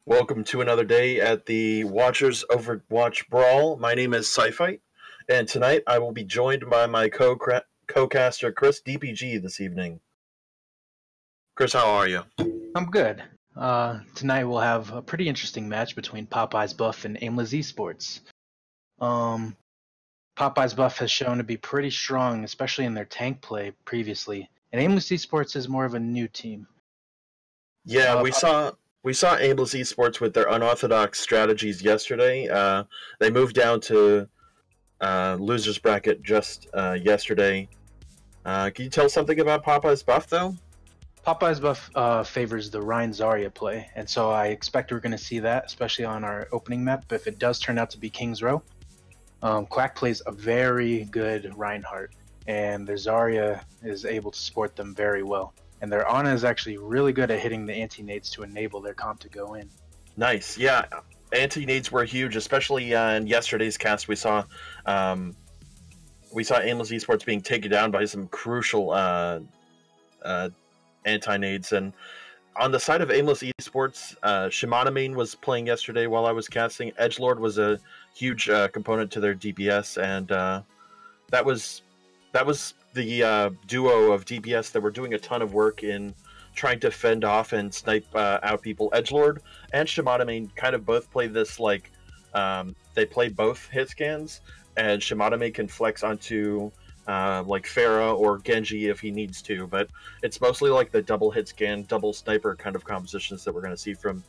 Welcome to another day at the Watchers Overwatch Brawl. My name is Sci-Fight, and tonight I will be joined by my co-caster Chris DPG this evening. Chris, how are you? I'm good. Tonight we'll have a pretty interesting match between Popeyes Buff and Aimless eSports. Um, Popeyes Buff has shown to be pretty strong, especially in their tank play previously, and Aimless eSports is more of a new team. Yeah, we saw Aimless Esports with their unorthodox strategies yesterday. They moved down to losers bracket just yesterday. Can you tell something about Popeye's buff though? Popeyes Buff favors the Ryan Zarya play, and so I expect we're going to see that, especially on our opening map. If it does turn out to be King's Row, Quack plays a very good Reinhardt, and their Zarya is able to support them very well. And their Ana is actually really good at hitting the anti-nades to enable their comp to go in. Nice, yeah. Anti-nades were huge, especially in yesterday's cast. We saw Aimless Esports being taken down by some crucial anti-nades. And on the side of Aimless Esports, Shimada Main was playing yesterday while I was casting. Edgelord was a huge component to their DPS, and that was the duo of DPS that were doing a ton of work in trying to fend off and snipe out people. Edgelord and Shimada Main kind of both play this they play both hit scans, and Shimada Main can flex onto like Pharah or Genji if he needs to, but it's mostly like the double hit scan, double sniper kind of compositions that we're going to see from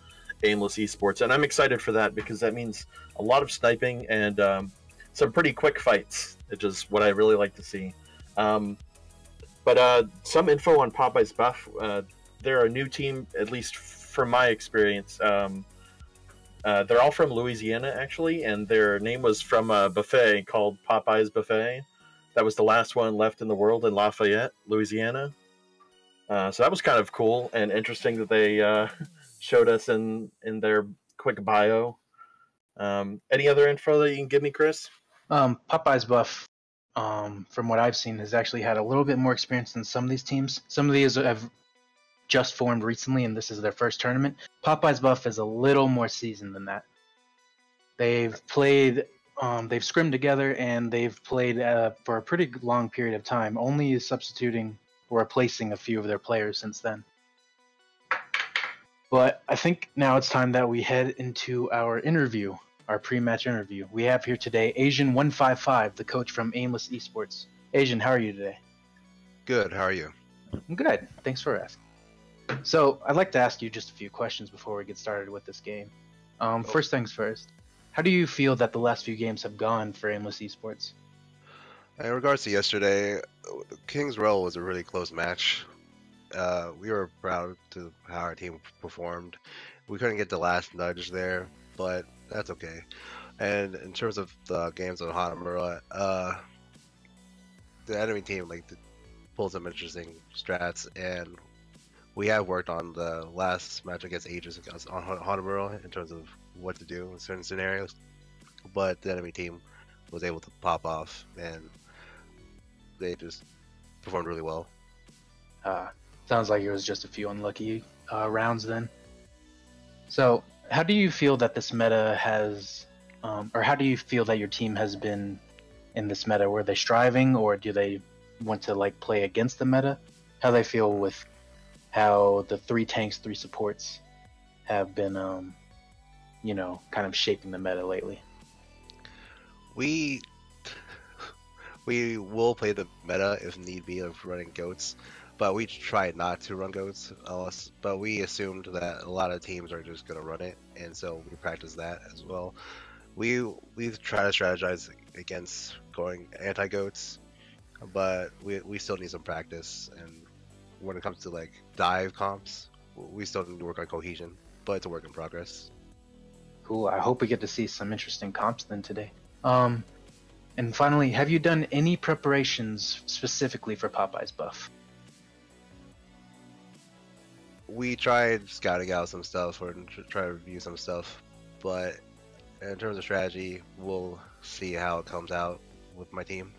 Aimless Esports, and I'm excited for that because that means a lot of sniping and some pretty quick fights, which is what I really like to see. But some info on Popeye's buff. They're a new team, at least from my experience. They're all from Louisiana, actually, and their name was from a buffet called Popeye's Buffet. That was the last one left in the world in Lafayette, Louisiana. So that was kind of cool and interesting that they showed us in their quick bio. Any other info that you can give me, Chris? Popeyes Buff, from what I've seen, has actually had a little bit more experience than some of these teams. Some of these have just formed recently, and this is their first tournament. Popeyes Buff is a little more seasoned than that. They've scrimmed together, and they've played for a pretty long period of time, only substituting or replacing a few of their players since then. But I think now it's time that we head into our interview, our pre-match interview. We have here today Asian155, the coach from Aimless Esports. Asian, how are you today? Good, how are you? I'm good. Thanks for asking. So, I'd like to ask you just a few questions before we get started with this game. First things first, how do you feel that the last few games have gone for Aimless Esports? In regards to yesterday, King's Row was a really close match. We were proud to how our team performed. We couldn't get the last nudge there, but that's okay. And in terms of the games on Hanamura, the enemy team pulled some interesting strats, and we have worked on the last match against Aegis on Hanamura in terms of what to do in certain scenarios. But the enemy team was able to pop off, and they just performed really well. Sounds like it was just a few unlucky rounds then. So, how do you feel that this meta has, or how do you feel that your team has been in this meta? Were they striving, or do they want to play against the meta? How do they feel with how the 3 tanks, 3 supports have been, kind of shaping the meta lately? We will play the meta if need be of running goats, but we tried not to run goats. But we assumed that a lot of teams are just gonna run it, and so we practice that as well. We try to strategize against going anti goats, but we still need some practice. And when it comes to dive comps, we still need to work on cohesion, but it's a work in progress. Cool. I hope we get to see some interesting comps then today. And finally, have you done any preparations specifically for Popeyes buff? We tried scouting out some stuff or try to review some stuff, but in terms of strategy, we'll see how it comes out with my team.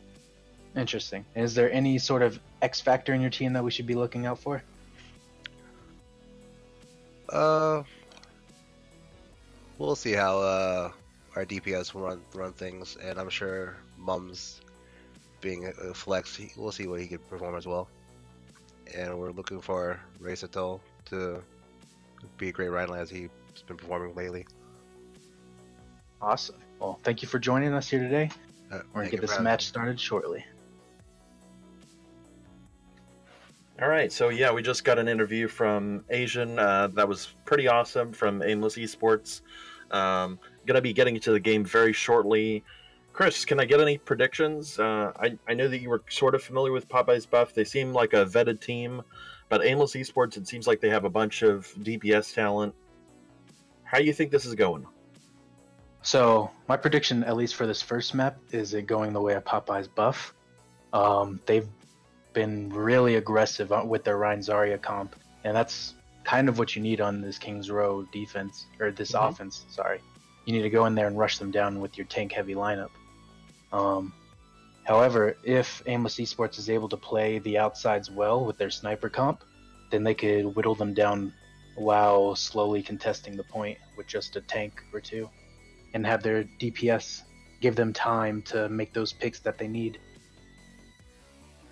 Interesting. Is there any sort of X factor in your team that we should be looking out for? we'll see how our DPS will run things, and I'm sure Mums being a flex, we'll see what he can perform as well. And we're looking for Racetol to be a great rider as he's been performing lately. Awesome. Well, thank you for joining us here today. We're going to get this match started shortly. All right, so yeah, we just got an interview from Asian. That was pretty awesome from Aimless eSports. Going to be getting into the game very shortly. Chris, can I get any predictions? I know that you were sort of familiar with Popeyes Buff. They seem like a vetted team, but Aimless eSports, it seems like they have a bunch of DPS talent. How do you think this is going? So my prediction, at least for this first map, is it going the way of Popeyes Buff. They've been really aggressive with their Ryan Zarya comp, and that's kind of what you need on this Kings Row defense, or this offense, sorry. You need to go in there and rush them down with your tank-heavy lineup. However, if Aimless eSports is able to play the outsides well with their sniper comp, then they could whittle them down while slowly contesting the point with just a tank or two, and have their DPS give them time to make those picks that they need.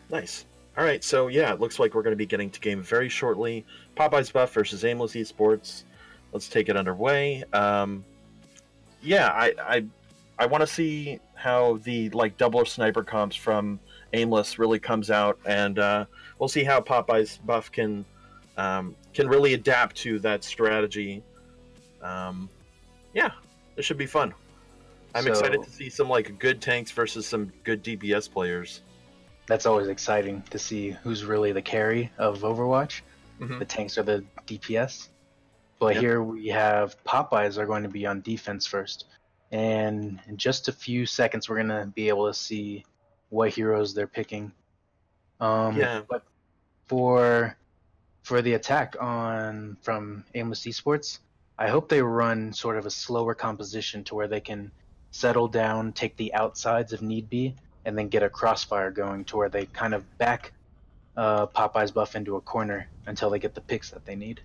Nice. All right, so yeah, it looks like we're going to be getting to game very shortly. Popeyes Buff versus Aimless eSports. Let's take it underway. Yeah, I want to see how the double sniper comps from Aimless really comes out, and we'll see how Popeyes Buff can really adapt to that strategy. Yeah, this should be fun. I'm excited to see some good tanks versus some good DPS players. That's always exciting to see who's really the carry of Overwatch. The tanks are the DPS. But here we have Popeyes are going to be on defense first. And in just a few seconds, we're going to be able to see what heroes they're picking. But for the attack from Aimless eSports, I hope they run sort of a slower composition to where they can settle down, take the outsides if need be, and then get a crossfire going to where they kind of back Popeyes Buff into a corner until they get the picks that they need.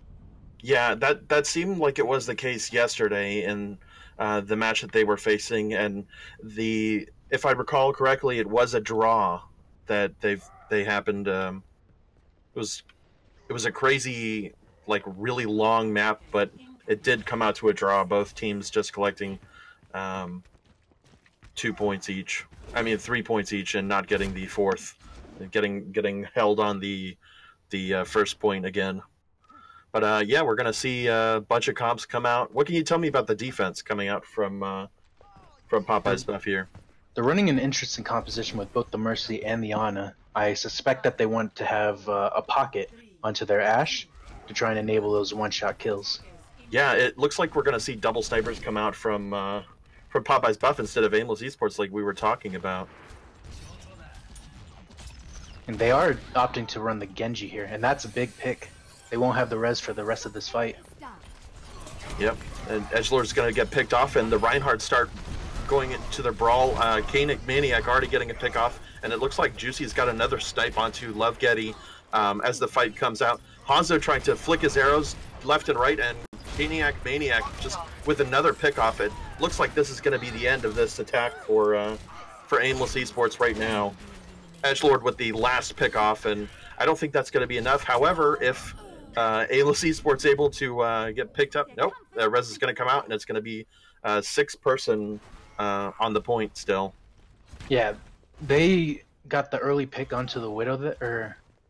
Yeah, that seemed like it was the case yesterday in the match that they were facing, and if I recall correctly, it was a draw that they happened. It was a crazy, really long map, but it did come out to a draw. Both teams just collecting 2 points each. I mean, 3 points each, and not getting the fourth, getting held on the first point again. But yeah, we're gonna see a bunch of comps come out. What can you tell me about the defense coming out from Popeyes Buff here? They're running an interesting composition with both the Mercy and the Ana. I suspect that they want to have a pocket onto their Ashe to try and enable those one-shot kills. Yeah, it looks like we're gonna see double snipers come out from Popeyes Buff instead of Aimless eSports, like we were talking about. And they are opting to run the Genji here, and that's a big pick. They won't have the res for the rest of this fight. Yep, and Edgelord's going to get picked off, and the Reinhardt start going into their brawl. Kanik Maniac already getting a pick off, and it looks like Juicy's got another snipe onto Love Getty as the fight comes out. Hanzo trying to flick his arrows left and right, and Maniac just with another pick off. It looks like this is going to be the end of this attack for Aimless eSports right now. Edgelord with the last pick off, and I don't think that's going to be enough. However, if Aimless eSports able to get picked up, nope, res is going to come out, and it's going to be 6-person on the point still. Yeah, they got the early pick onto the Widow,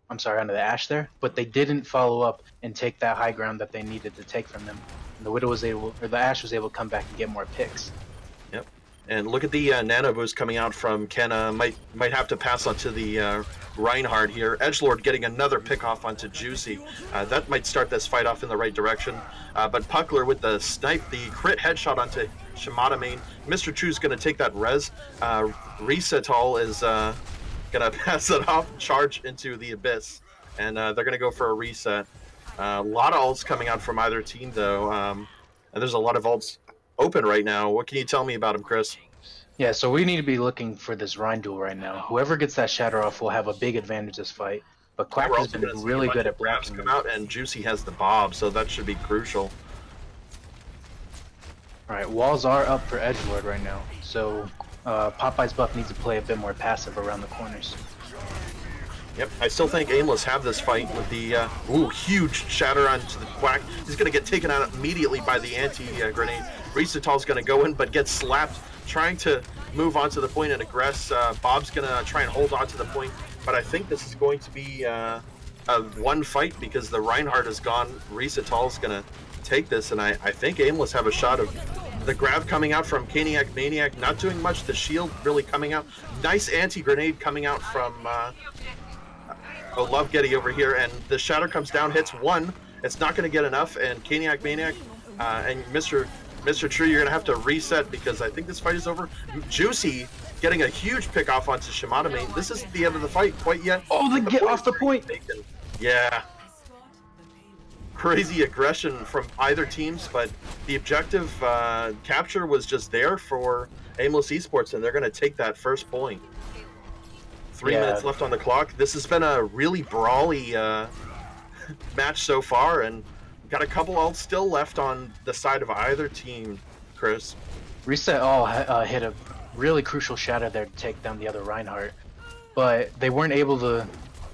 onto the Ashe there, but they didn't follow up and take that high ground that they needed to take from them. And the Ashe was able to come back and get more picks. Yep, and look at the nano boost coming out from Kenna. Might have to pass onto the Reinhardt here. Edgelord getting another pick off onto Juicy. That might start this fight off in the right direction. But Puckler with the snipe, the crit headshot onto Shimada main. Mr. Chu's going to take that res. Resetol is going to pass it off, charge into the abyss. And they're going to go for a reset. A lot of ults coming out from either team, though. And there's a lot of ults open right now. What can you tell me about him, Chris? Yeah, so we need to be looking for this Rhine duel right now. Whoever gets that shatter off will have a big advantage this fight. But Quack has been really good at blocking come out, and Juicy has the Bob, so that should be crucial. Alright, walls are up for Edgelord right now, so Popeye's buff needs to play a bit more passive around the corners. Yep, I still think Aimless have this fight with the huge shatter onto the Quack. He's going to get taken out immediately by the anti-grenade. Risatal's going to go in, but gets slapped, trying to move onto the point and aggress. Bob's going to try and hold on to the point, but I think this is going to be a one fight because the Reinhardt is gone. Risatal's going to take this, and I think Aimless have a shot of the grab coming out from Caniac Maniac, not doing much. The shield really coming out. Nice anti-grenade coming out from OWB over here, and the shatter comes down, hits one. It's not going to get enough, and Caniac Maniac and Mr. True, you're going to have to reset because I think this fight is over. Juicy getting a huge pick off onto Shimada Main. This isn't the end of the fight quite yet. Oh, they get off the point! Taken. Yeah. Crazy aggression from either teams, but the objective capture was just there for Aimless Esports, and they're going to take that first point. 3 minutes left on the clock. This has been a really brawly match so far, and got a couple ults still left on the side of either team, Chris. Reset hit a really crucial shatter there to take down the other Reinhardt, but they weren't able to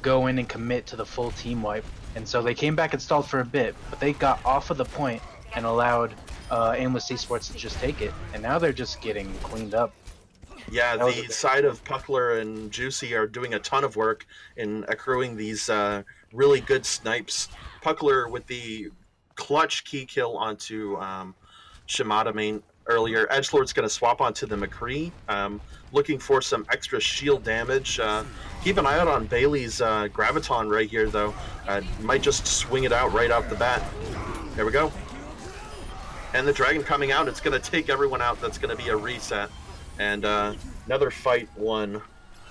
go in and commit to the full team wipe, and so they came back and stalled for a bit, but they got off of the point and allowed Aimless Esports to just take it, and now they're just getting cleaned up. Yeah, the side of Puckler and Juicy are doing a ton of work in accruing these really good snipes. Puckler with the clutch key kill onto Shimada Main earlier. Edgelord's going to swap onto the McCree, looking for some extra shield damage. Keep an eye out on Bailey's Graviton right here, though. Might just swing it out right off the bat. There we go. And the Dragon coming out. It's going to take everyone out. That's going to be a reset. And another fight won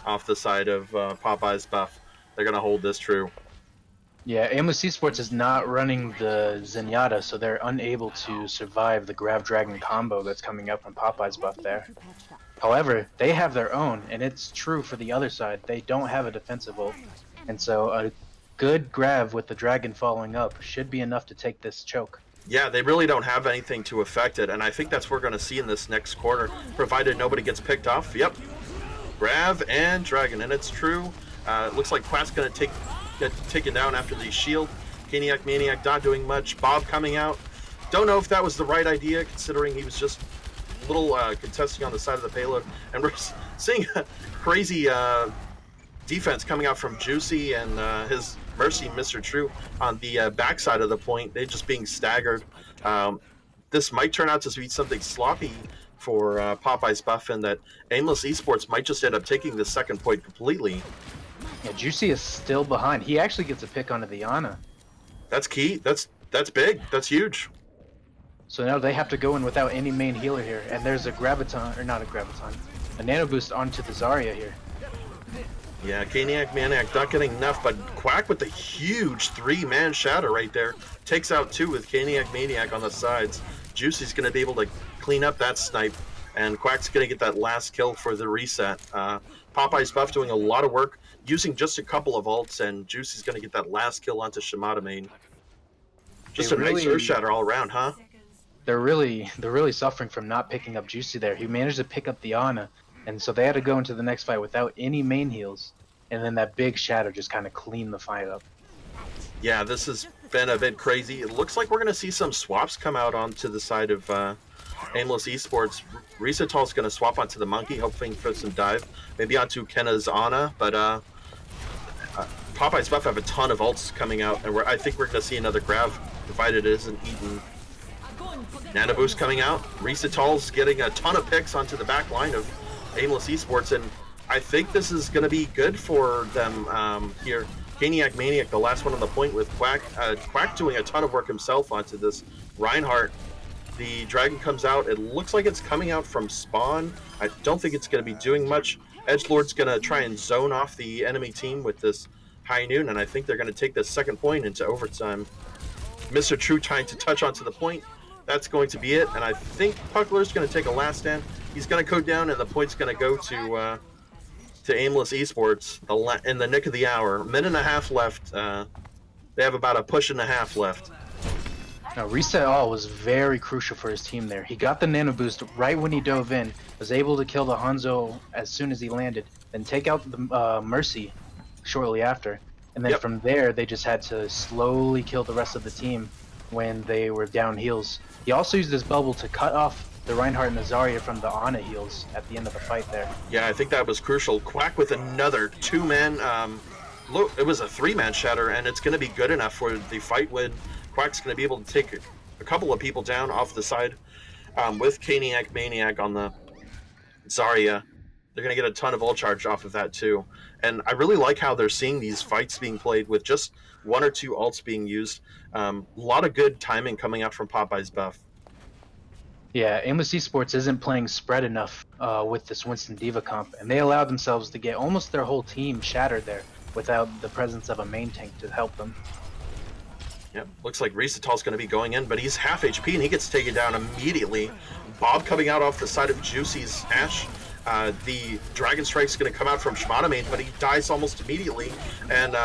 off the side of Popeye's buff. They're going to hold this true. Yeah, Aimless Esports is not running the Zenyatta, so they're unable to survive the Grav Dragon combo that's coming up from Popeye's buff there. However, they have their own, and it's true for the other side. They don't have a defensive ult, and so a good Grav with the Dragon following up should be enough to take this choke. Yeah, they really don't have anything to affect it, and I think that's what we're going to see in this next quarter, provided nobody gets picked off. Yep, Grav and Dragon, and it's true. It looks like Quack's going to get taken down after the shield. Caniac Maniac not doing much. Bob coming out. Don't know if that was the right idea, considering he was just a little contesting on the side of the payload. And we're seeing a crazy defense coming out from Juicy and his Mercy, Mr. True, on the backside of the point. They're just being staggered. This might turn out to be something sloppy for Popeye's buff, and that Aimless Esports might just end up taking the second point completely. Yeah, Juicy is still behind. He actually gets a pick onto the Ana. That's key. That's big. That's huge. So now they have to go in without any main healer here, and there's a Graviton, or not a Graviton, a Nano Boost onto the Zarya here. Yeah, Caniac Maniac not getting enough, but Quack with the huge 3-man shatter right there. Takes out 2 with Caniac Maniac on the sides. Juicy's going to be able to clean up that snipe, and Quack's going to get that last kill for the reset. Popeye's buff doing a lot of work, using just a couple of ults, and Juicy's going to get that last kill onto Shimada Main. Just a nice Earth Shatter all around, huh? They're really suffering from not picking up Juicy there. He managed to pick up the Ana, and so they had to go into the next fight without any main heals, and then that big shatter just kind of cleaned the fight up. Yeah, this has been a bit crazy. It looks like we're going to see some swaps come out onto the side of Aimless Esports. Risatal's going to swap onto the Monkey, hoping for some dive. Maybe onto Kenna's Ana, but Popeye's buff have a ton of ults coming out, and I think we're going to see another Grav, provided it isn't eaten. Nano Boost coming out. Risatal's getting a ton of picks onto the back line of Aimless Esports, and I think this is going to be good for them here. Caniac Maniac, the last one on the point with Quack. Quack doing a ton of work himself onto this Reinhardt. The Dragon comes out. It looks like it's coming out from spawn. I don't think it's going to be doing much. Edgelord's going to try and zone off the enemy team with this High Noon, and I think they're going to take the second point into overtime. Mr. True trying to touch onto the point. That's going to be it, and I think Puckler's going to take a last stand. He's going to go down, and the point's going to go to Aimless Esports in the nick of the hour. Minute and a half left. They have about a push and a half left. Now, Reset All was very crucial for his team there. He got the nano boost right when he dove in, was able to kill the Hanzo as soon as he landed, then take out the Mercy shortly after. And then from there, they just had to slowly kill the rest of the team when they were down heals. He also used his bubble to cut off the Reinhardt and the Zarya from the Ana heals at the end of the fight there. Yeah, I think that was crucial. Quack with another 2-man, it was a 3-man shatter, and it's going to be good enough for the fight when Quack's going to be able to take a couple of people down off the side with Caniac Maniac on the Zarya. They're going to get a ton of ult charge off of that too. And I really like how they're seeing these fights being played with just 1 or 2 ults being used. A lot of good timing coming out from Popeyes buff. Yeah, Aimless eSports isn't playing spread enough with this Winston Diva comp, and they allowed themselves to get almost their whole team shattered there without the presence of a main tank to help them. Yep, looks like Risatal's going to be going in, but he's half HP and he gets taken down immediately. Bob coming out off the side of Juicy's Ash. The Dragon Strike's going to come out from Shimada, but he dies almost immediately. And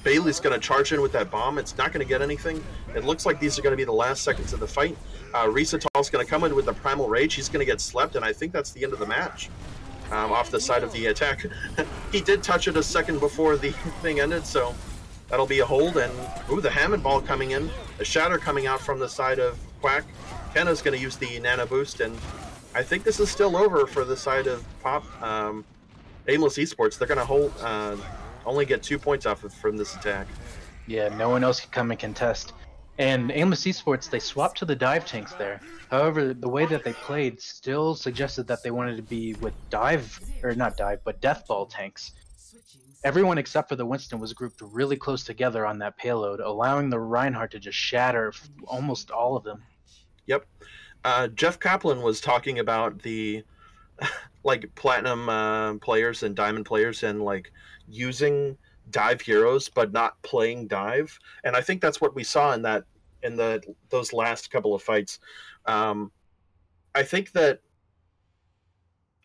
Bailey's going to charge in with that bomb. It's not going to get anything. It looks like these are going to be the last seconds of the fight. Risatal's going to come in with the Primal Rage. He's going to get slept, and I think that's the end of the match. Off the side of the attack. He did touch it a second before the thing ended, so that'll be a hold. And ooh, the Hammond Ball coming in. The Shatter coming out from the side of Quack. Kenna's going to use the Nano Boost, and I think this is still over for the side of Aimless eSports. They're going to hold, only get 2 points off from this attack. Yeah, no one else can come and contest. And Aimless eSports, they swapped to the dive tanks there. However, the way that they played still suggested that they wanted to be with death ball tanks. Everyone except for the Winston was grouped really close together on that payload, allowing the Reinhardt to just shatter almost all of them. Yep. Jeff Kaplan was talking about the like platinum players and diamond players and like using dive heroes but not playing dive, and I think that's what we saw in those last couple of fights. I think that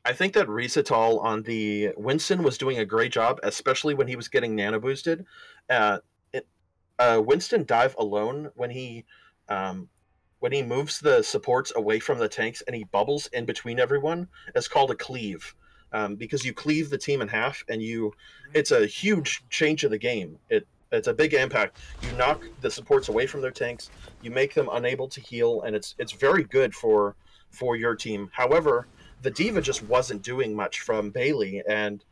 Risatal on the Winston was doing a great job, especially when he was getting nano boosted. Winston dive alone when he moves the supports away from the tanks and he bubbles in between everyone is called a cleave. Because you cleave the team in half, and it's a huge change of the game. It's a big impact. You knock the supports away from their tanks, you make them unable to heal, and it's very good for your team. However, the Diva just wasn't doing much from Bailey, and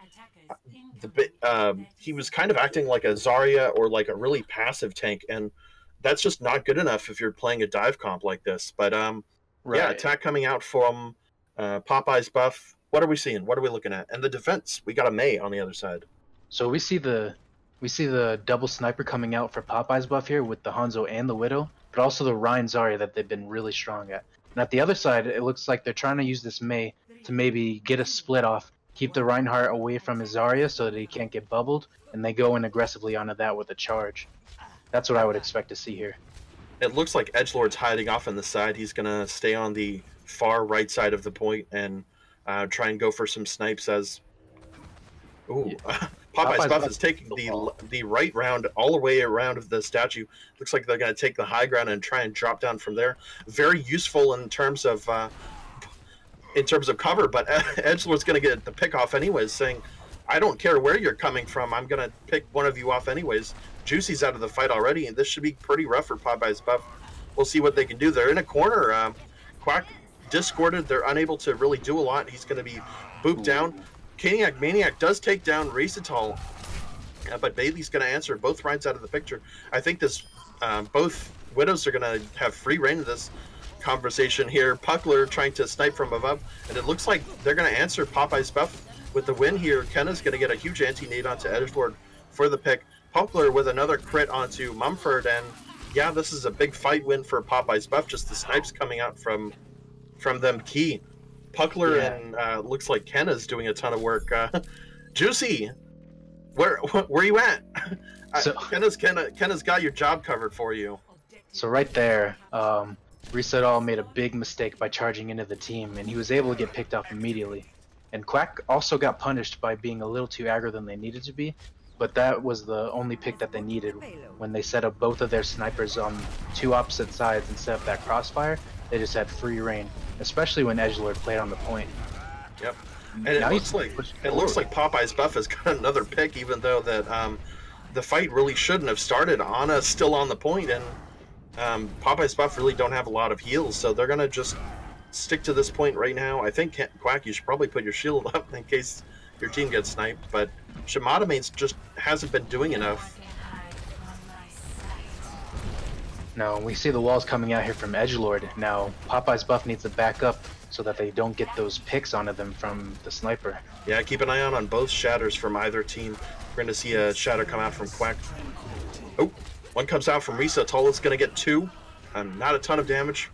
he was kind of acting like a Zarya or like a really passive tank, and that's just not good enough if you're playing a dive comp like this. But yeah, attack coming out from Popeye's buff. What are we seeing? What are we looking at? And the defense, we got a Mei on the other side. So we see the double sniper coming out for Popeye's buff here with the Hanzo and the Widow, but also the Rein Zarya that they've been really strong at. And at the other side, it looks like they're trying to use this Mei to maybe get a split off, keep the Reinhardt away from his Zarya so that he can't get bubbled, and they go in aggressively onto that with a charge. That's what I would expect to see here. It looks like Edgelord's hiding off on the side. He's going to stay on the far right side of the point and try and go for some snipes as... Ooh, yeah. Popeye's buff is taking the right round all the way around the statue. Looks like they're going to take the high ground and try and drop down from there. Very useful in terms of cover, but Edgelord's going to get the pick off anyways, saying, I don't care where you're coming from, I'm going to pick one of you off anyways. Juicy's out of the fight already, and this should be pretty rough for Popeye's buff. We'll see what they can do. They're in a corner. Quack discorded. They're unable to really do a lot. He's going to be booped down. Caniac Maniac does take down Risatal, but Bailey's going to answer. Both rides out of the picture. I think this both Widows are going to have free reign of this conversation here. Puckler trying to snipe from above, and it looks like they're going to answer Popeye's buff with the win here. Kenna's going to get a huge anti-nade onto Edgelord for the pick. Puckler with another crit onto Mumford, and yeah, this is a big fight win for Popeye's buff. Just the snipes coming out from them key. Puckler and looks like Kenna's doing a ton of work. Juicy, where you at? So, Kenna's got your job covered for you. So right there, Reset All made a big mistake by charging into the team, and he was able to get picked off immediately. And Quack also got punished by being a little too aggro than they needed to be. but that was the only pick that they needed. When they set up both of their snipers on 2 opposite sides instead of that crossfire, they just had free reign, especially when Edgelord played on the point. Yep. And it looks like Popeyes buff has got another pick, even though that the fight really shouldn't have started. Ana's still on the point, and Popeyes buff really don't have a lot of heals, so they're gonna just stick to this point right now. I think Quack, you should probably put your shield up in case your team gets sniped, but Shimada just hasn't been doing enough. No, we see the walls coming out here from Edgelord. Now, Popeye's buff needs to back up so that they don't get those picks onto them from the sniper. Yeah, keep an eye out on both shatters from either team. We're going to see a shatter come out from Quack. Oh, one comes out from Risa. Tola's going to get 2. Not a ton of damage.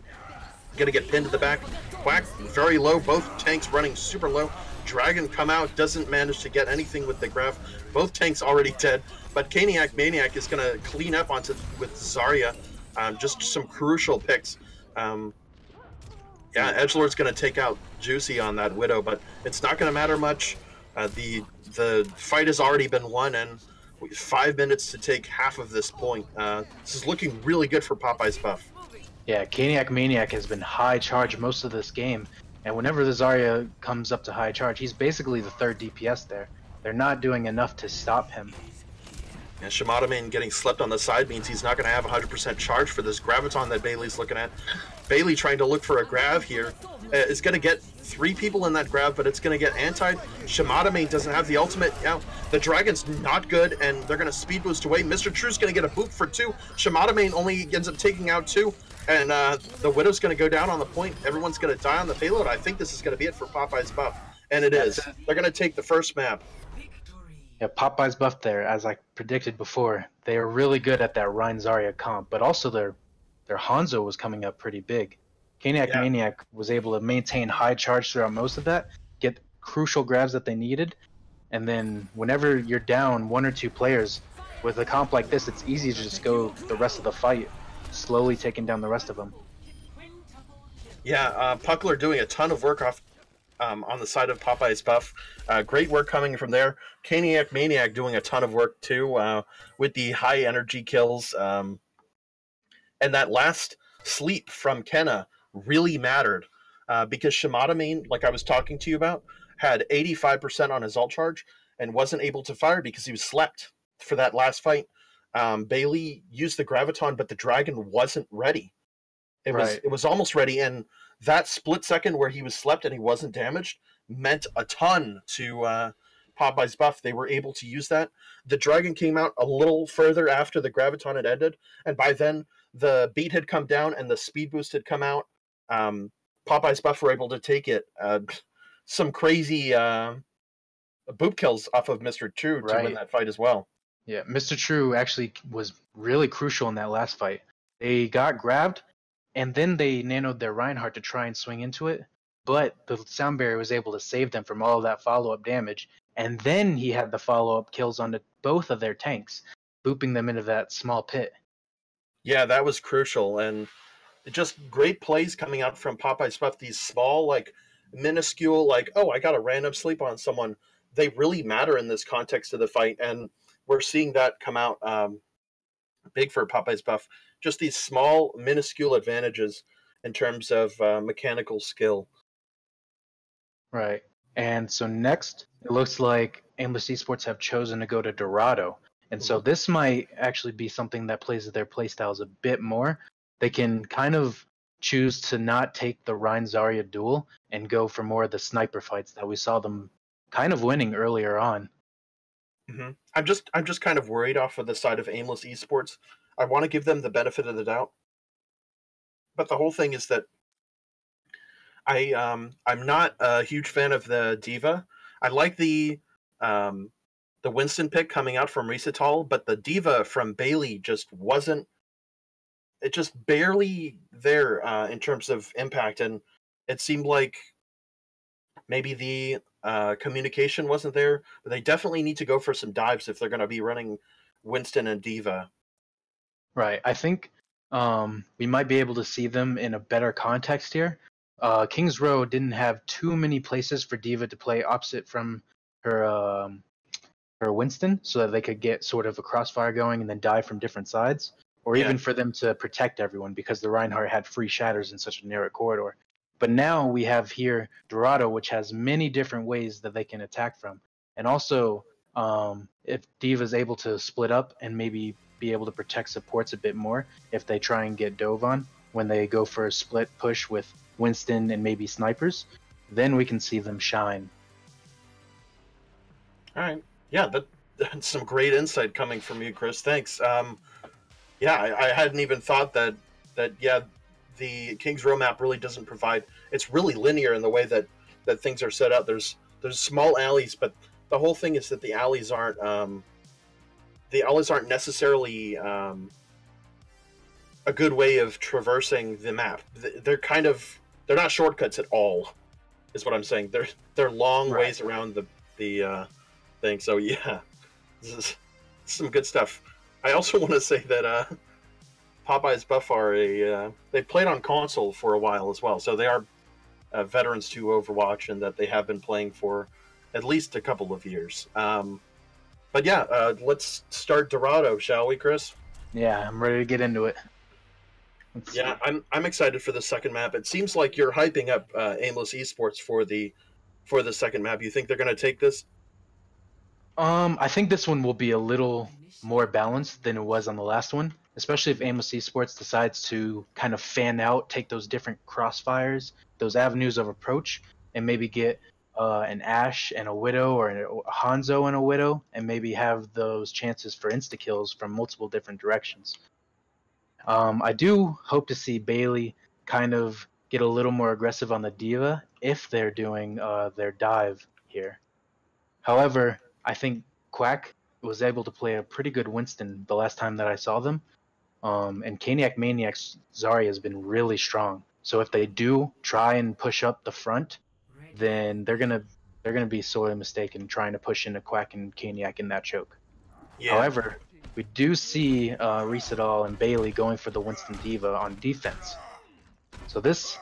Going to get pinned to the back. Quack, very low. Both tanks running super low. Dragon come out, doesn't manage to get anything with the graph. Both tanks already dead. But Maniac is going to clean up with Zarya. Just some crucial picks. Yeah, Edgelord's going to take out Juicy on that Widow, but it's not going to matter much. The fight has already been won, and 5 minutes to take half of this point. This is looking really good for Popeye's buff. Yeah, Maniac has been high charge most of this game, and whenever the Zarya comes up to high charge, he's basically the 3rd DPS there. They're not doing enough to stop him. And Shimada Main getting slept on the side means he's not going to have 100% charge for this Graviton that Bailey's looking at. Bailey trying to look for a Grav here. Is going to get 3 people in that Grav, but it's going to get anti. Shimada Main doesn't have the ultimate. Yeah, the Dragon's not good, and they're going to speed boost away. Mr. True's going to get a boop for 2. Shimada Main only ends up taking out 2. And the Widow's going to go down on the point. Everyone's going to die on the payload. I think this is going to be it for Popeye's buff. And it is. They're going to take the first map. Yeah, Popeye's buff there, as I predicted before. They are really good at that Rein Zarya comp, but also their Hanzo was coming up pretty big. Maniac was able to maintain high charge throughout most of that, get crucial grabs that they needed, and then whenever you're down 1 or 2 players, with a comp like this, it's easy to just go the rest of the fight, slowly taking down the rest of them. Yeah, Puckler doing a ton of work on the side of Popeye's buff. Great work coming from there. Maniac doing a ton of work too with the high energy kills. And that last sleep from Kenna really mattered because Shimada Main, like I was talking to you about, had 85% on his ult charge and wasn't able to fire because he was slept for that last fight. Bailey used the Graviton, but the Dragon wasn't ready. It was almost ready, and that split second where he was slept and he wasn't damaged meant a ton to Popeye's buff. They were able to use that. The Dragon came out a little further after the Graviton had ended, and by then the beat had come down and the speed boost had come out. Popeye's buff were able to take it. Some crazy boop kills off of Mr. True to win that fight as well. Yeah, Mr. True actually was really crucial in that last fight. They got grabbed, and then they nanoed their Reinhardt to try and swing into it, but the sound barrier was able to save them from all of that follow-up damage, and then he had the follow-up kills onto both of their tanks, booping them into that small pit. Yeah, that was crucial, and just great plays coming out from Popeye's buff. These small, like, minuscule, like, oh, I got a random sleep on someone. They really matter in this context of the fight, and we're seeing that come out big for Popeye's buff. Just these small, minuscule advantages in terms of mechanical skill. Right. And so next, it looks like Aimless eSports have chosen to go to Dorado. And so this might actually be something that plays to their playstyles a bit more. They can kind of choose to not take the Rein Zarya duel and go for more of the sniper fights that we saw them kind of winning earlier on. Mm-hmm. I'm just kind of worried off of the side of Aimless eSports. I want to give them the benefit of the doubt, but the whole thing is that I'm not a huge fan of the Diva. I like the Winston pick coming out from Risatal, but the Diva from Bailey just wasn't. It just barely there in terms of impact, and it seemed like maybe the communication wasn't there. But they definitely need to go for some dives if they're going to be running Winston and Diva. Right. I think we might be able to see them in a better context here. Kings Row didn't have too many places for Diva to play opposite from her or Winston so that they could get sort of a crossfire going and then die from different sides, or Yeah. even for them to protect everyone because the Reinhardt had free shatters in such a narrow corridor. But now we have here Dorado, which has many different ways that they can attack from. And also, if D.Va is able to split up and maybe be able to protect supports a bit more, if they try and get Dove on when they go for a split push with Winston and maybe snipers, then we can see them shine. All right. Yeah, that's some great insight coming from you, Chris. Thanks. Yeah, I hadn't even thought that yeah, the King's Row map really doesn't provide. It's really linear in the way that things are set up. There's small alleys, but the whole thing is that the alleys aren't necessarily a good way of traversing the map. They're not shortcuts at all, is what I'm saying. They're long Right. ways around the thing. So yeah, this is some good stuff. I also want to say that Popeyes Buff are they played on console for a while as well, so they are veterans to Overwatch, and that they have been playing for at least a couple of years. But yeah, let's start Dorado, shall we, Chris? Yeah, I'm ready to get into it. Yeah, I'm excited for the second map. It seems like you're hyping up Aimless eSports for the second map. You think they're going to take this? I think this one will be a little more balanced than it was on the last one, especially if Aimless Esports decides to kind of fan out, take those different crossfires, those avenues of approach, and maybe get an Ashe and a Widow, or a Hanzo and a Widow, and maybe have those chances for insta-kills from multiple different directions. I do hope to see Bailey kind of get a little more aggressive on the D.Va if they're doing their dive here. However, I think Quack was able to play a pretty good Winston the last time that I saw them. And Caniac Maniac's Zarya has been really strong. So if they do try and push up the front, then they're gonna be sorely mistaken trying to push into Quack and Caniac in that choke. Yeah. However, we do see Risadal and Bailey going for the Winston D.Va on defense. So this,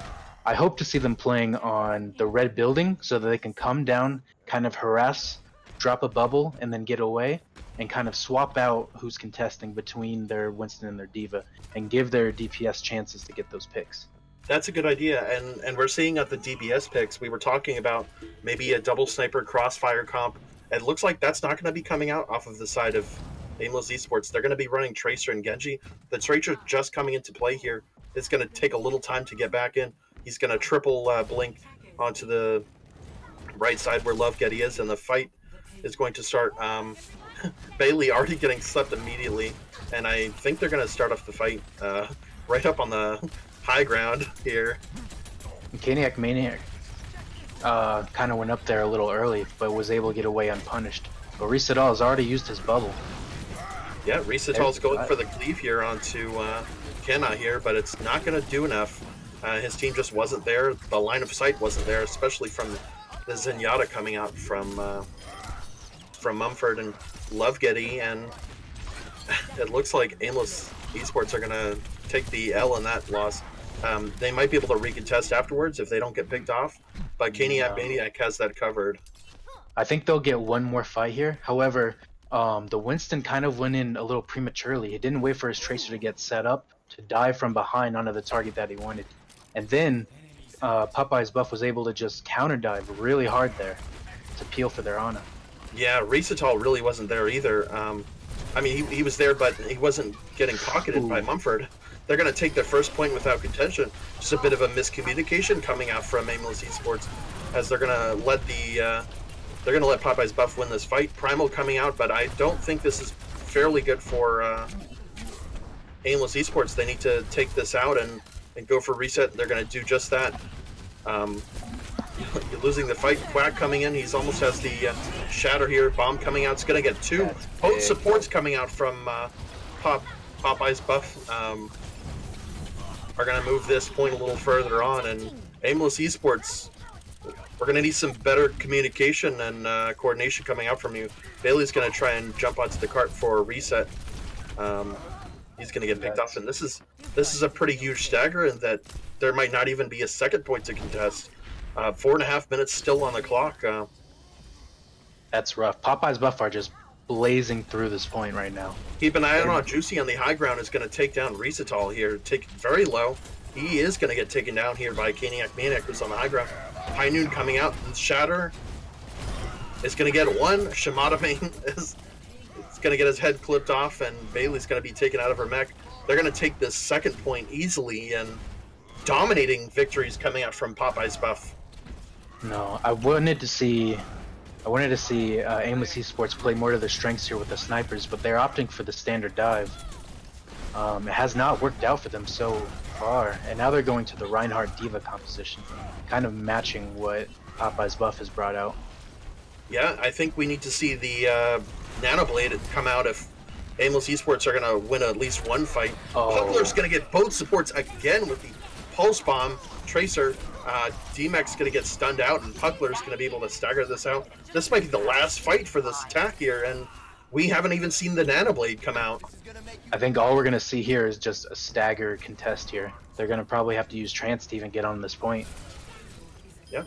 I hope to see them playing on the red building so that they can come down, kind of harass, drop a bubble, and then get away, and kind of swap out who's contesting between their Winston and their D.Va, and give their DPS chances to get those picks. That's a good idea, and we're seeing at the DPS picks, we were talking about maybe a double sniper crossfire comp. It looks like that's not going to be coming out off of the side of Aimless Esports. They're going to be running Tracer and Genji. The Tracer just coming into play here. It's going to take a little time to get back in. He's going to triple blink onto the right side where Love Getty is, and the fight is going to start. Bailey already getting slept immediately, and I think they're going to start off the fight right up on the high ground here. Caniac Maniac kind of went up there a little early, but was able to get away unpunished. But Risadal has already used his bubble. Yeah, Risadal's going for the cleave here onto Kenna here, but it's not going to do enough. His team just wasn't there. The line of sight wasn't there, especially from the Zenyatta coming out from Mumford and Love Getty, and it looks like Aimless Esports are going to take the L in that loss. They might be able to recontest afterwards if they don't get picked off, but Caniac Maniac has that covered. I think they'll get one more fight here. However, the Winston kind of went in a little prematurely. He didn't wait for his Tracer to get set up to dive from behind onto the target that he wanted. And then Popeye's Buff was able to just counter dive really hard there to peel for their Ana. Yeah, Risadal really wasn't there either. I mean, he was there, but he wasn't getting pocketed by Mumford. They're going to take their first point without contention. Just a bit of a miscommunication coming out from Aimless Esports, as they're going to let Popeye's Buff win this fight. Primal coming out, but I don't think this is fairly good for Aimless Esports. They need to take this out and go for reset. They're going to do just that. You're losing the fight. Quack coming in. He's almost has the shatter here. Bomb coming out. It's going to get two. Both supports coming out from Popeye's Buff. Are going to move this point a little further on, and Aimless Esports, we're going to need some better communication and coordination coming out from you. Bailey's going to try and jump onto the cart for a reset. He's going to get picked off, and this is a pretty huge stagger in that there might not even be a second point to contest. 4.5 minutes still on the clock. That's rough. Popeye's Buff are just blazing through this point right now. Keep an eye on Juicy on the high ground is going to take down Risatal here. Take it very low. He is going to get taken down here by Caniac Maniac, who's on the high ground. High Noon coming out, and Shatter is going to get one. Shimada Main is going to get his head clipped off, and Bailey's going to be taken out of her mech. They're going to take this second point easily, and dominating victories coming out from Popeyes buff. No, I wanted to see Aimless eSports play more to their strengths here with the snipers, but they're opting for the standard dive. It has not worked out for them so far, and now they're going to the Reinhardt Diva composition, kind of matching what Popeye's buff has brought out. Yeah, I think we need to see the Nanoblade come out if Aimless eSports are going to win at least one fight. Puckler's going to get both supports again with the Pulse Bomb. Tracer, D-Mech's going to get stunned out, and Puckler's going to be able to stagger this out. This might be the last fight for this attack here, and we haven't even seen the Nanoblade come out. I think all we're going to see here is just a stagger contest here. They're going to probably have to use Trance to even get on this point. Yeah.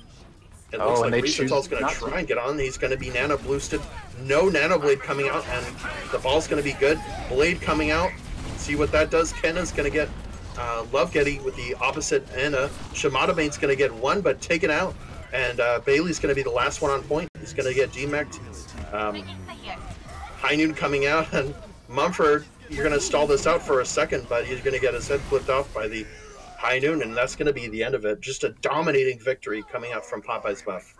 It looks like Risatal's going to try and get on. He's going to be nano-boosted. No Nanoblade coming out, and the ball's going to be good. Blade coming out. See what that does. Kenna's going to get Love Getty with the opposite Anna. Shimada Main's going to get one, but taken out. And Bailey's going to be the last one on point. He's going to get D-Mech'd. High Noon coming out, and Mumford, you're going to stall this out for a second, but he's going to get his head flipped off by the High Noon, and that's going to be the end of it. Just a dominating victory coming out from Popeye's buff.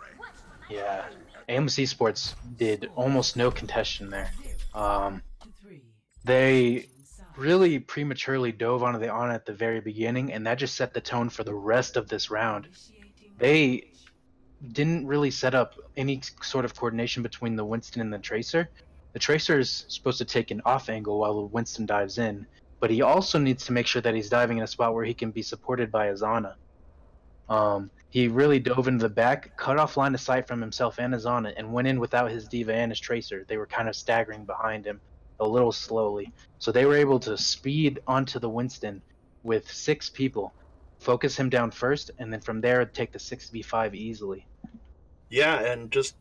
Yeah, Aimless eSports did almost no contention there. They really prematurely dove onto the Ana at the very beginning, and that just set the tone for the rest of this round. They didn't really set up any sort of coordination between the Winston and the Tracer. The Tracer is supposed to take an off angle while the Winston dives in, but he also needs to make sure that he's diving in a spot where he can be supported by his Ana. He really dove into the back, cut off line of sight from himself and his Ana, and went in without his Diva and his Tracer. They were kind of staggering behind him a little slowly. So they were able to speed onto the Winston with 6 people, focus him down first, and then from there take the 6v5 easily. Yeah, and just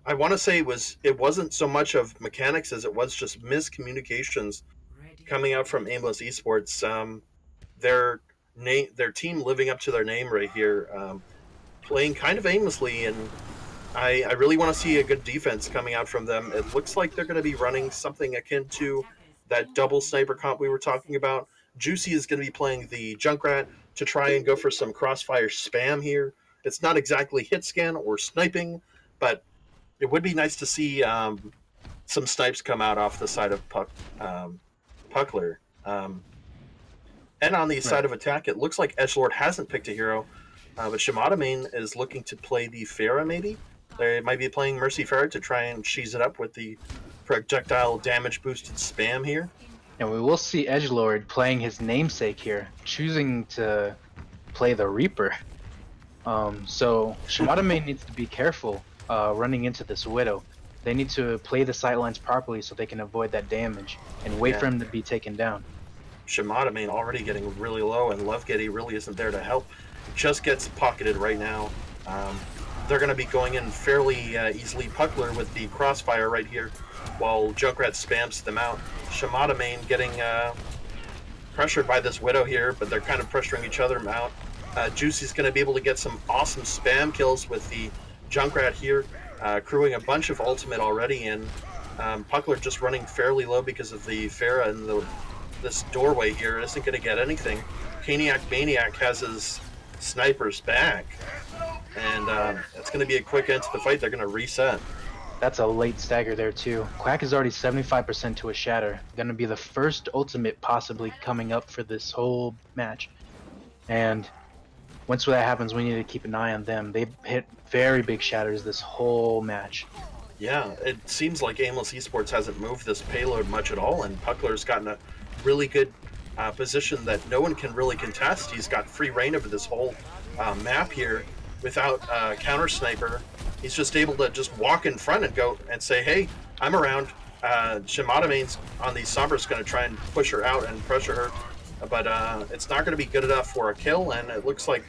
I want to say it wasn't so much of mechanics as it was just miscommunications coming out from Aimless eSports. Their team living up to their name right here, playing kind of aimlessly, and I really want to see a good defense coming out from them. It looks like they're going to be running something akin to that double sniper comp we were talking about. Juicy is going to be playing the Junkrat to try and go for some crossfire spam here. It's not exactly hit scan or sniping, but it would be nice to see some snipes come out off the side of Puckler. And on the side of attack, it looks like Edgelord hasn't picked a hero, but Shimada Main is looking to play the Pharah maybe? They might be playing Mercy Pharah to try and cheese it up with the projectile damage boosted spam here. And we will see Edgelord playing his namesake here, choosing to play the Reaper. So Shimada Main needs to be careful running into this Widow. They need to play the sightlines properly so they can avoid that damage and wait for him to be taken down. Shimada Main already getting really low, and Love Getty really isn't there to help. Just gets pocketed right now. They're going to be going in fairly easily. Puckler with the crossfire right here while Junkrat spams them out. Shimada Main getting pressured by this Widow here, but they're kind of pressuring each other out. Juicy's going to be able to get some awesome spam kills with the Junkrat here, crewing a bunch of ultimate already, and Puckler just running fairly low because of the Pharah, and this doorway here isn't going to get anything. Caniac Maniac has his snipers back, and it's going to be a quick end to the fight. They're going to reset. That's a late stagger there too. Quack is already 75% to a shatter. Going to be the first ultimate possibly coming up for this whole match. And once that happens, we need to keep an eye on them. They've hit very big shatters this whole match. Yeah, it seems like Aimless eSports hasn't moved this payload much at all, and Puckler's gotten a really good position that no one can really contest. He's got free reign over this whole map here without counter sniper. He's just able to just walk in front and go and say, hey, I'm around. Shimada Main's on the Sombre's going to try and push her out and pressure her, but it's not going to be good enough for a kill, and it looks like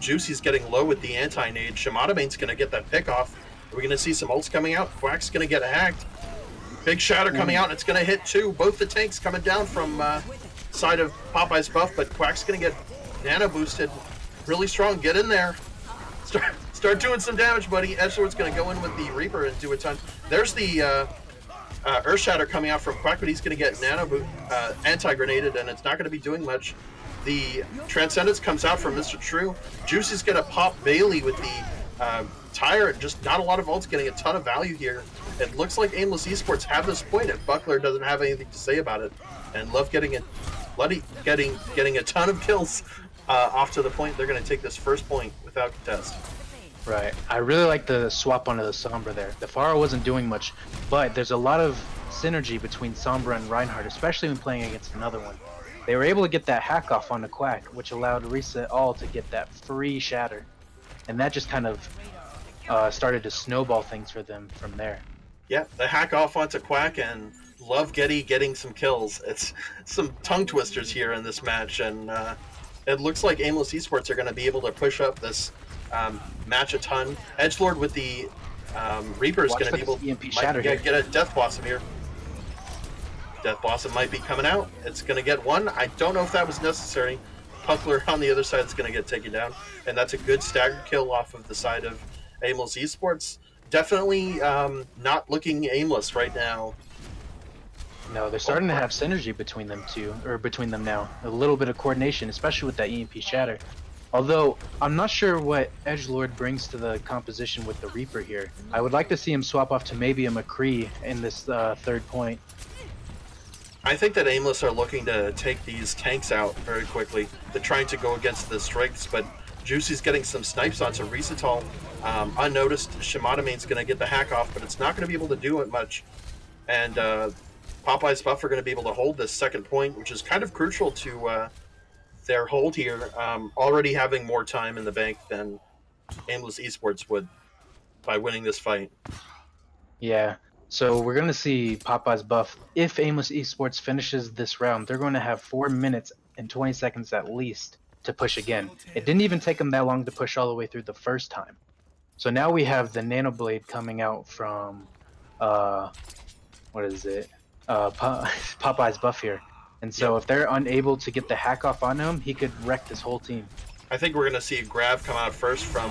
Juicy's getting low with the anti-nade. Shimada Main's going to get that pick off. Are we going to see some ults coming out? Quack's going to get hacked. Big shatter coming out, and it's going to hit two. Both the tanks coming down from side of Popeyes buff, but Quack's going to get nano boosted. Really strong. Get in there. Start doing some damage, buddy. Edgelord's going to go in with the Reaper and do a ton. There's the Earth Shatter coming out from Quack, but he's going to get nano anti-grenaded, and it's not going to be doing much. The Transcendence comes out from Mr. True. Juicy's going to pop Bailey with the Tire. Just not a lot of ults, getting a ton of value here. It looks like Aimless Esports have this point if Buckler doesn't have anything to say about it. And Love getting a ton of kills off to the point. They're going to take this first point without contest. Right. I really like the swap onto the Sombra there. The Pharah wasn't doing much, but there's a lot of synergy between Sombra and Reinhardt, especially when playing against another one. They were able to get that hack off on the Quack, which allowed Reset All to get that free shatter. And that just kind of started to snowball things for them from there. Yeah, the hack off onto Quack and Love getting some kills. It's some tongue twisters here in this match, and it looks like Aimless Esports are going to be able to push up this match a ton. Edgelord with the Reaper is going to be able to get a Death Blossom here. Death Blossom might be coming out. It's going to get one. I don't know if that was necessary. Puckler on the other side is going to get taken down, and that's a good staggered kill off of the side of Aimless Esports. Definitely not looking aimless right now. No, they're starting to have synergy between them two, or between them now. A little bit of coordination, especially with that EMP Shatter. Although, I'm not sure what Edgelord brings to the composition with the Reaper here. I would like to see him swap off to maybe a McCree in this third point. I think that Aimless are looking to take these tanks out very quickly. They're trying to go against the strikes, but Juicy's getting some snipes onto Resetall. Unnoticed, Shimadame's going to get the hack off, but it's not going to be able to do it much. And Popeyes buff are going to be able to hold this second point, which is kind of crucial to their hold here. Already having more time in the bank than Aimless Esports would by winning this fight. Yeah, so we're going to see Popeyes buff. If Aimless Esports finishes this round, they're going to have 4 minutes and 20 seconds at least to push again. It didn't even take them that long to push all the way through the first time. So now we have the Nano Blade coming out from, what is it? Popeye's buff here. And so if they're unable to get the hack off on him, he could wreck this whole team. I think we're going to see Grab come out first from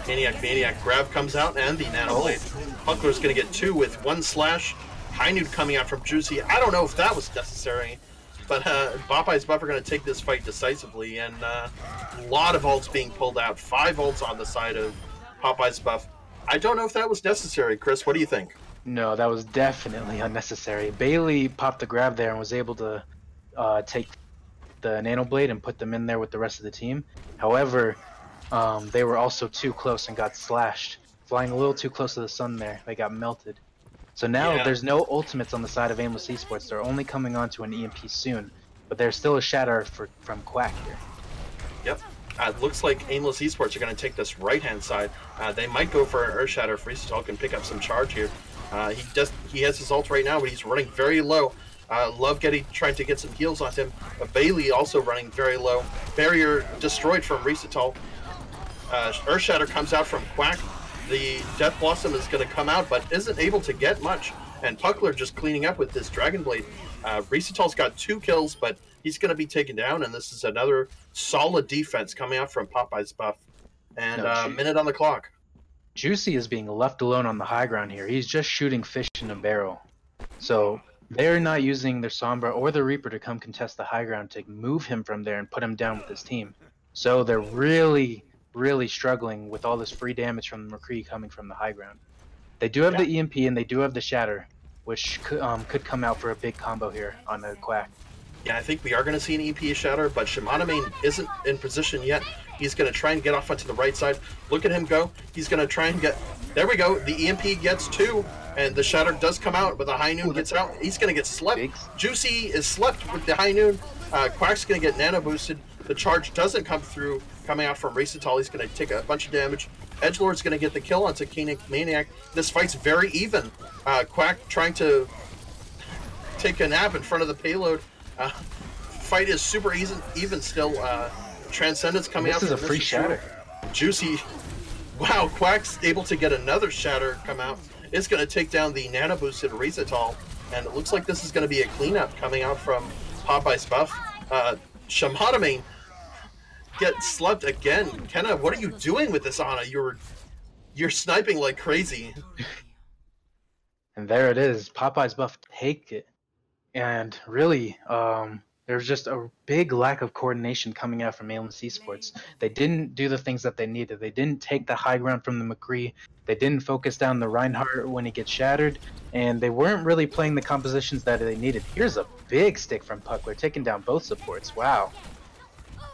Maniac. Grab comes out and the Nano Blade. Hunkler's going to get two with one slash. High Noon coming out from Juicy. I don't know if that was necessary, but Popeye's buff are going to take this fight decisively, and a lot of ults being pulled out. 5 ults on the side of Popeye's buff. I don't know if that was necessary. Chris, what do you think? No, that was definitely unnecessary. Bailey popped the grab there and was able to take the Nano Blade and put them in there with the rest of the team. However, they were also too close and got slashed. Flying a little too close to the sun there, they got melted. So now there's no ultimates on the side of Aimless Esports. They're only coming onto an EMP soon, but there's still a shatter from Quack here. Yep. It looks like Aimless Esports are going to take this right-hand side. They might go for an Earth Shatter. Freestyle can pick up some charge here. He has his ult right now, but he's running very low. Love trying to get some heals on him. Bailey also running very low. Barrier destroyed from Resetall. Earth Shatter comes out from Quack. The Death Blossom is going to come out, but isn't able to get much. And Puckler just cleaning up with this Dragon Blade. Resetall's got 2 kills, but he's going to be taken down, and this is another solid defense coming out from Popeye's buff. And a minute on the clock. Juicy is being left alone on the high ground here. He's just shooting fish in a barrel. So they're not using their Sombra or the Reaper to come contest the high ground to move him from there and put him down with his team. So they're really struggling with all this free damage from the McCree coming from the high ground. They do have the EMP and they do have the Shatter, which could come out for a big combo here on the Quack. Yeah, I think we are going to see an EP Shatter, but Shimadamein isn't in position yet. He's going to try and get off onto the right side. Look at him go. He's going to try and get... There we go. The EMP gets 2, and the Shatter does come out, but the High Noon gets out. He's going to get slept. Juicy is slept with the High Noon. Quack's going to get nano boosted. The charge doesn't come through, coming out from Resetall. He's going to take a bunch of damage. Edgelord's going to get the kill onto Maniac. This fight's very even. Quack trying to take a nap in front of the payload. Fight is super even still. Transcendence coming out. This is a free shatter. Juicy. Wow, Quack's able to get another shatter come out. is going to take down the Nano Boosted Rizatol, and it looks like this is going to be a cleanup coming out from Popeyes buff. Shamanamane get slept again. Kenna, what are you doing with this Ana? You're sniping like crazy. And there it is. Popeye's buff take it. And really, there's just a big lack of coordination coming out from Aimless eSports. They didn't do the things that they needed. They didn't take the high ground from the McCree. They didn't focus down the Reinhardt when he gets shattered. And they weren't really playing the compositions that they needed. Here's a big stick from Puckler, taking down both supports. Wow.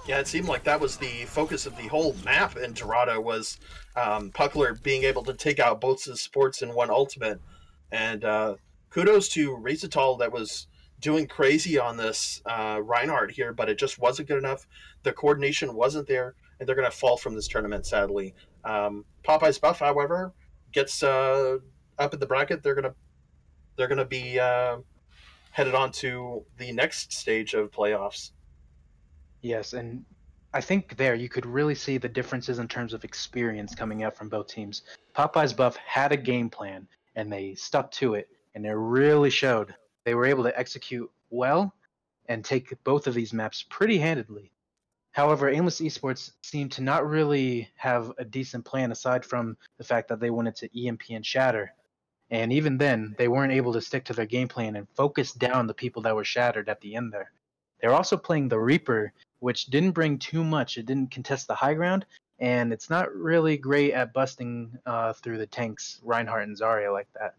Yeah, it seemed like that was the focus of the whole map in Dorado was Puckler being able to take out both his supports in one ultimate. And kudos to Rizatol that was doing crazy on this Reinhardt here, but it just wasn't good enough. The coordination wasn't there, and they're going to fall from this tournament, sadly. Popeye's buff, however, gets up in the bracket. They're gonna be headed on to the next stage of playoffs. Yes, and I think there you could really see the differences in terms of experience coming out from both teams. Popeye's buff had a game plan, and they stuck to it, and it really showed. They were able to execute well and take both of these maps pretty handedly. However, Aimless eSports seemed to not really have a decent plan aside from the fact that they wanted to EMP and shatter. And even then, they weren't able to stick to their game plan and focus down the people that were shattered at the end there. They were also playing the Reaper, which didn't bring too much. It didn't contest the high ground, and it's not really great at busting through the tanks, Reinhardt and Zarya like that.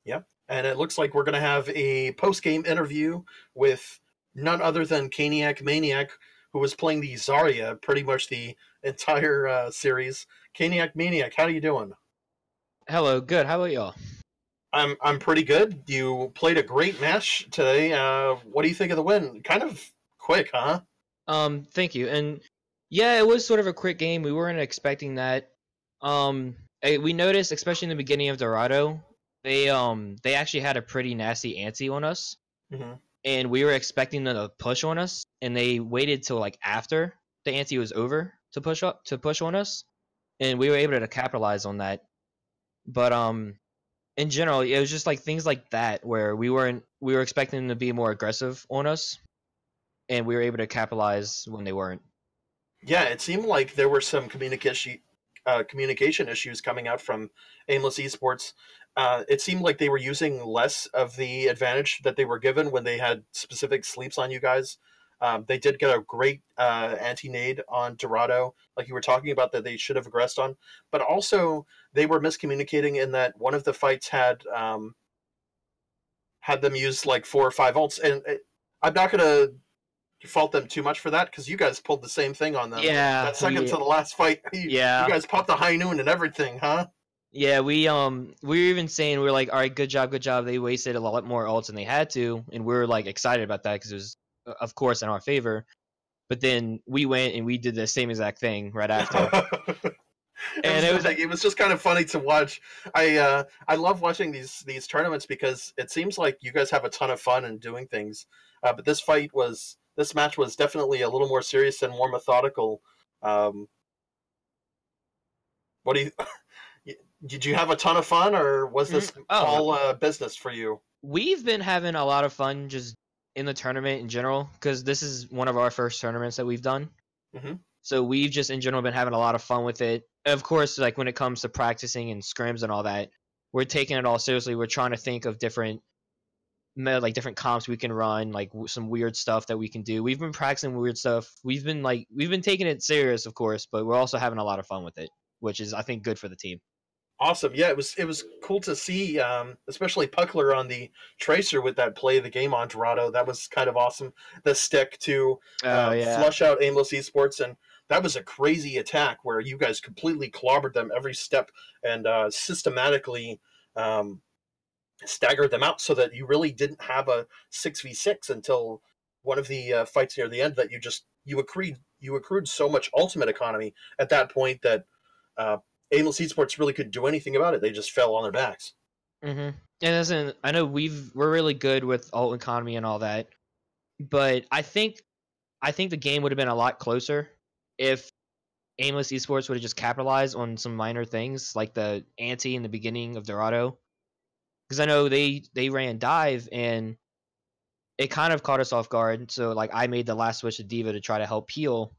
Yep. And it looks like we're going to have a post-game interview with none other than Caniac Maniac, who was playing the Zarya pretty much the entire series. Caniac Maniac, how are you doing? Hello, good. How about y'all? I'm pretty good. You played a great match today. What do you think of the win? Kind of quick, huh? Thank you. And yeah, it was sort of a quick game. We weren't expecting that. We noticed, especially in the beginning of Dorado, they actually had a pretty nasty ante on us, and we were expecting them to push on us, and they waited till like after the ante was over to push on us, and we were able to capitalize on that. But in general, it was just like things like that where we were expecting them to be more aggressive on us, and we were able to capitalize when they weren't. Yeah, it seemed like there were some communication issues coming out from Aimless eSports. It seemed like they were using less of the advantage that they were given when they had specific sleeps on you guys. They did get a great anti-nade on Dorado, like you were talking about, that they should have aggressed on. But also, they were miscommunicating in that one of the fights had them use like 4 or 5 ults. And I'm not going to fault them too much for that, because you guys pulled the same thing on them. Yeah. That second to the last fight, you guys popped the high noon and everything, huh? Yeah, we were even saying, we were like, all right, good job. They wasted a lot more ults than they had to, and we were like excited about that because it was, of course, in our favor. But then we went and we did the same exact thing right after. And it was just kind of funny to watch. I love watching these tournaments because it seems like you guys have a ton of fun in doing things. But this match was definitely a little more serious and more methodical. What do you? Did you have a ton of fun, or was this all business for you? We've been having a lot of fun just in the tournament in general, because this is one of our first tournaments that we've done. So we've just in general been having a lot of fun with it. Of course, like when it comes to practicing and scrims and all that, we're taking it all seriously. We're trying to think of different comps we can run, like some weird stuff that we can do. We've been practicing weird stuff. We've been taking it serious, of course, but we're also having a lot of fun with it, which is, I think, good for the team. Awesome. Yeah, it was cool to see, especially Puckler on the Tracer with that play of the game on Dorado. That was kind of awesome. The stick to flush out Aimless eSports, and that was a crazy attack where you guys completely clobbered them every step and systematically staggered them out, so that you really didn't have a 6v6 until one of the fights near the end, that you accrued so much ultimate economy at that point that Aimless eSports really couldn't do anything about it. They just fell on their backs. And I know we're really good with ult economy and all that, but I think the game would have been a lot closer if Aimless eSports would have just capitalized on some minor things like the ante in the beginning of Dorado, because I know they ran dive and it kind of caught us off guard. So like I made the last switch to Diva to try to help heal,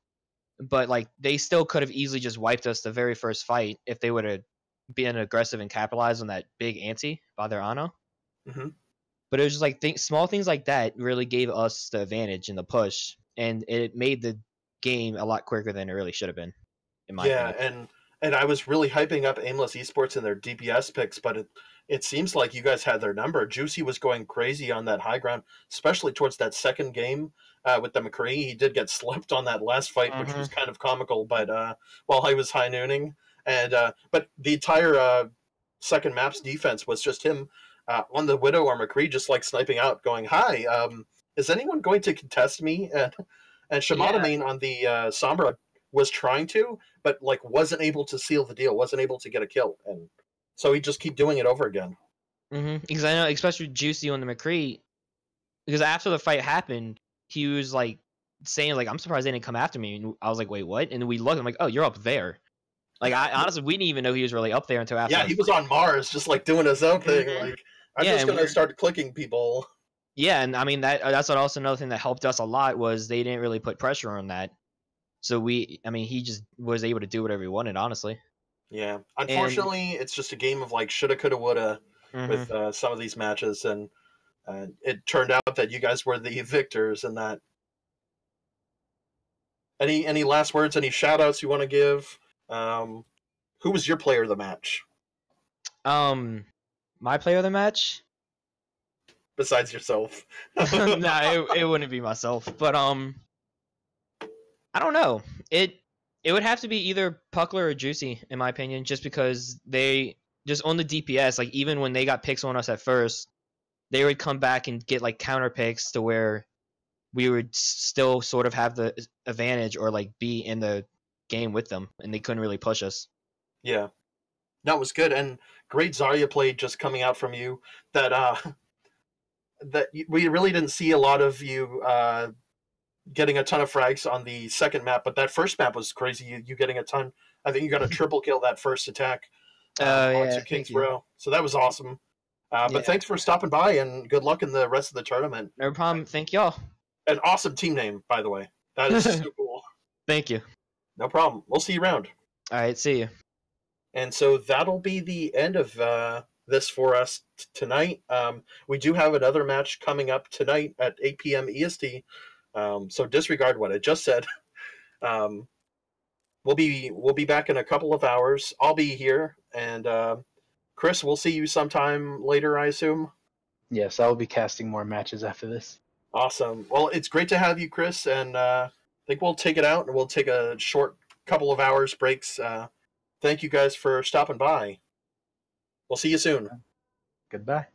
but like they still could have easily just wiped us the very first fight if they would have been aggressive and capitalized on that big ante by their Ana. Mm-hmm. But it was just like small things like that really gave us the advantage in the push, and it made the game a lot quicker than it really should have been, in my Yeah, opinion. and I was really hyping up Aimless Esports and their DPS picks, but it seems like you guys had their number. Juicy was going crazy on that high ground, especially towards that second game with the McCree. He did get slept on that last fight, which was kind of comical, but while he was high nooning. And but the entire second map's defense was just him on the Widow or McCree, just like sniping out, going, "Hi, is anyone going to contest me?" And Shimada Main on the Sombra was trying to, but like wasn't able to seal the deal, wasn't able to get a kill, and so he just keep doing it over again. Because I know, especially Juicy on the McCree, because after the fight happened, he was like saying like, "I'm surprised they didn't come after me." And I was like, "Wait, what?" And we looked, I'm like, "Oh, you're up there." Like I honestly, we didn't even know he was really up there until after. Yeah, he was on Mars, just like doing his own thing. Like I'm just gonna start clicking people. Yeah, and I mean that's what also another thing that helped us a lot was they didn't really put pressure on that. So he just was able to do whatever he wanted, honestly. Yeah, unfortunately, it's just a game of like shoulda, coulda, woulda with some of these matches, and it turned out that you guys were the victors in that. Any last words? Any shout outs you want to give? Who was your player of the match? My player of the match? Besides yourself. Nah, it wouldn't be myself. But I don't know. It would have to be either Puckler or Juicy, in my opinion, just because they just on the DPS, like even when they got picks on us at first, they would come back and get like counter picks to where we would still sort of have the advantage or like be in the game with them, and they couldn't really push us. Yeah, that was good, and great Zarya play just coming out from you. That that we really didn't see a lot of you getting a ton of frags on the second map, but that first map was crazy. You getting a ton. I think you got a triple kill that first attack. Yeah, Kings Row. So that was awesome. But thanks for stopping by, and good luck in the rest of the tournament. No problem. Thank y'all. An awesome team name, by the way. That is so cool. Thank you. No problem. We'll see you around. All right, see you. And so that'll be the end of this for us tonight. We do have another match coming up tonight at 8 p.m. EST. So disregard what I just said. We'll be back in a couple of hours. I'll be here, and Chris, we'll see you sometime later, I assume. Yes, I will be casting more matches after this. Awesome. Well, it's great to have you, Chris, and I think we'll take it out, and we'll take a short couple of hours breaks. Thank you guys for stopping by. We'll see you soon. Goodbye.